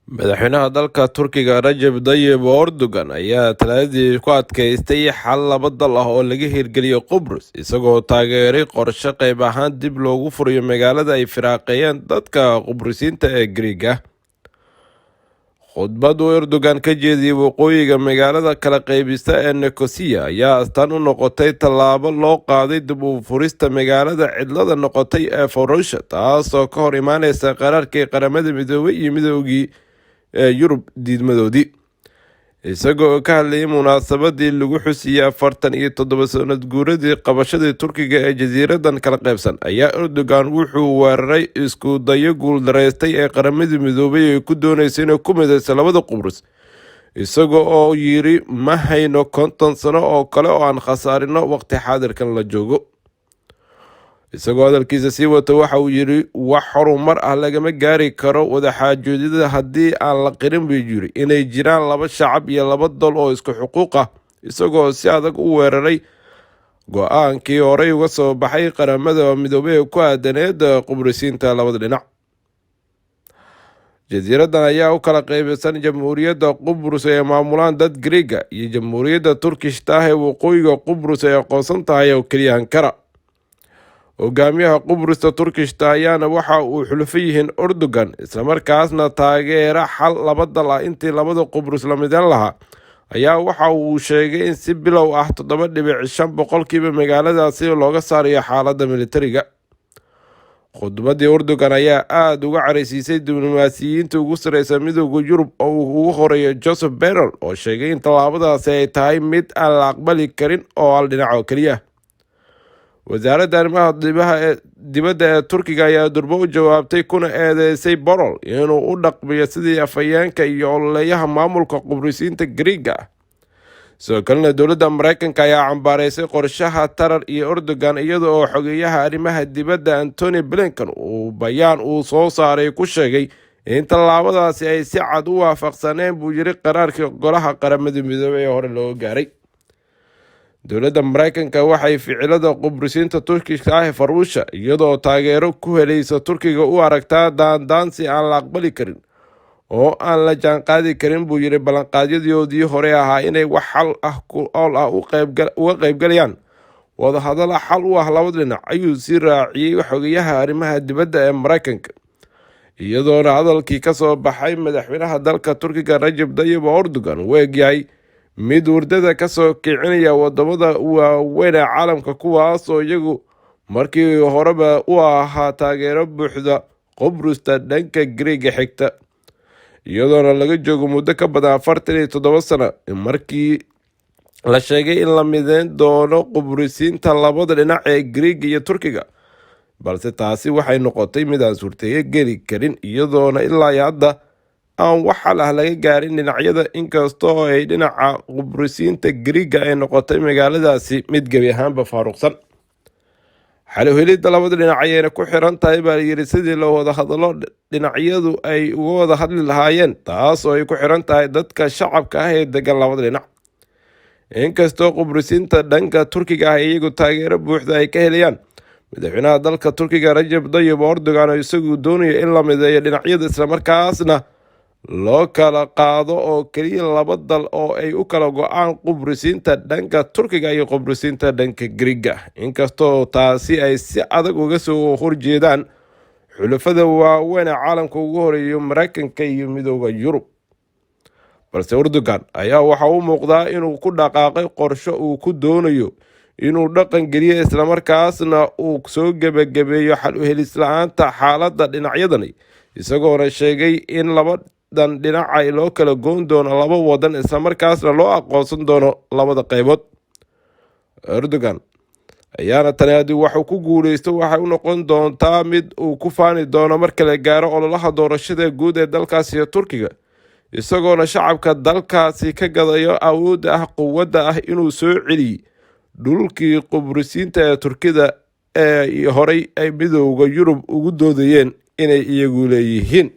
Madaxweynaha dalka Turkiga Rajab Tayyip Erdogan ayaa Talaadadii ku adkaystay xal laba dal ah oo laga hirgeliyo Qubrus, isagoo taageeray qorshe qayb ahaan dib loogu furayo magaalada ay firaaqeeyeen dadka Qubrusiyiinta ee Giriigga. Khudbad uu Erdogan ka jeediyey waqooyiga magaalada kala qaybista ee Nicosia ayaa astaan u noqotay tallaabo loo qaaday dib u furista magaalada cidlada noqotay ee Furusha, taasoo ka hor imaaneysa qaraarkii qaramada midoobay iyo midoogii Yurub diidmadoodii. Isagoo ka hadlayay munaasabadii lagu xusiyey 47 sanad guuradii qabashadii Turkiga ee jasiiradan kala qaybsan, ayaa Erdogan wuxuu weeraray isku dayo guuldareystay ee qaramada midoobay ay ku dooneysay inay ku mideyso labada Qubrus, isaga oo yiri ma hayno 50 sano oo kale oo aan khasaarino waqti xaadirkan la joogo. Isagoo hadalkiisa sii wata waxa uu yiri wax horumar ah lagama gaari karo wadaxaajoodida haddii aan la qirin buu yiri inay jiraan laba shacab iyo laba dal oo isku xuquuq ah, isagoo si adag u weeraray go-aankii horey uga soo baxay qaramada midoobay ee ku aadaneed Qubrusiyiinta labada dhinac. Jasiiradan ayaa u kala qaybsan Jamhuuriyadda Qubrus ee maamulaan dad Giriigga iyo Jamhuuriyadda Turkishta ah ee waqooyiga Qubrus ay aqoonsan tahay oo keliya Ankara. Hogaamiyaha Qubrusta Turkishta ayaana waxa uu xulufo yihiin Erdogan, islamarkaasna taageera xal laba dal ah intii labada Qubrus la midayn lahaa, ayaa waxa uu sheegay in si bilow ah 7.5 boqolkiiba magaaladaasi looga saarayo xaaladda militariga. Khudbadii Erdogan ayaa aada uga careysiisay diblomaasiyiinta ugu sareysa midowda Yurub oo uu ugu horeeyo Joseph Borrell, oo sheegay in tallaabadaasi ay tahay mid aan la aqbali karin oo hal dhinac oo keliya. Wasaaradda arrimaha dibadda ee Turkiga ayaa durbo u jawaabtay kuna eedeysay Borrell inuu u dhaqmayo sidii afhayeenka iyo ololeyaha maamulka Qubrusiyiinta Giriigga ah. Sidoo kalena dowladda Mareykanka ayaa cambaareysay qorshaha Tarar iyo Erdogan, iyada oo xogeyaha arrimaha dibadda Antony Blinken uu bayaan uu soo saaray ku sheegay in tallaabadaasi ay si cad u waafaqsaneen buu yiri qaraarkii golaha qaramada midoobay ee hore loo gaaray. Dowladda Mareykanka waxay ficilada Qubrusiyiinta Turkishka ah ee Furusha iyadoo taageero ku helaysa Turkiga u aragtaa daandaansi aan la aqbali karin oo aan la jaanqaadi karin buu yiri ballanqaadyadoodii hore ahaa inay wax xal ah ku ool ah uga qaybgalayaan wadahadal xal u ah labada dhinac, ayuu sii raaciyey xogeyaha arrimaha dibadda ee Mareykanka. Iyadoona hadalkii ka soo baxay madaxweynaha dalka Turkiga Rajab Tayyip Erdogan uu egyahay mid wardada ka soo kicinaya wadamada waaweyn ee caalamka, kuwaas oo iyagu markii horeba u ahaa taageero buuxda Qubrusta dhanka Giriigga xigta, iyadoona laga joogo muddo ka badan 47 sano markii la sheegay in la mideyn doono Qubrusiyiinta labada dhinac ee Giriigga iyo Turkiga, balse taasi waxay noqotay mid aan suurtagal geli karin, iyadoona ilaa hadda aan wax xal ah laga gaarin dhinacyada, inkastoo ay dhinaca Qubrusiyiinta Giriigga ay noqotay magaaladaasi mid gebi ahaanba faaruqsan. Xal u helidda labada dhinac ayayna ku xiran tahay baa yiri sidii loo wada hadlo dhinacyadu ay uga wada hadli lahaayeen, taas oo ay ku xiran tahay dadka shacabka ah ee degan labada dhinac. Inkastoo Qubrusiyiinta dhanka Turkiga ah iyagu taageero buuxda ay ka helayaan, madaxweynaha dalka Turkiga Rajab Tayyip Erdogan oo isagu doonayo in la mideeyo dhinacyada islamarkaasna loo kala qaado oo keliya laba dal oo ay u kala go-aan Qubrusiyiinta dhanka Turkiga iyo Qubrusiyiinta dhanka Giriigga, inkastoo taasi ay si adag uga soo horjeedaan xulafada waaweyn ee caalamka ugu horeeya Mareykanka iyo midowda Yurub. Balse Erdogan ayaa waxa uu muuqdaa inuu ku dhaqaaqay qorshe uu ku doonayo inuu dhaqan geliyo islamarkaasna uu soo gebagabeeyo xal u helis la-aanta xaaladda dhinacyadani, isagoona sheegay in labadan dhinac ay loo kala goyn doono laba wadan, islamarkaasna loo aqoonsan doono labada qaybood. Erdogan ayaana tani haddii waxuu ku guuleysto waxay u noqon doontaa mid uu ku faani doono marka la gaaro ololaha doorashada guud ee dalkaasi iyo Turkiga, isagoona shacabka dalkaasi ka gadayo awoodda ah quwadda ah inuu soo celiyey dhulkii Qubrusiyiinta ee Turkida ee horey ay midowda Yurub ugu doodayeen inay iyagu leeyihiin.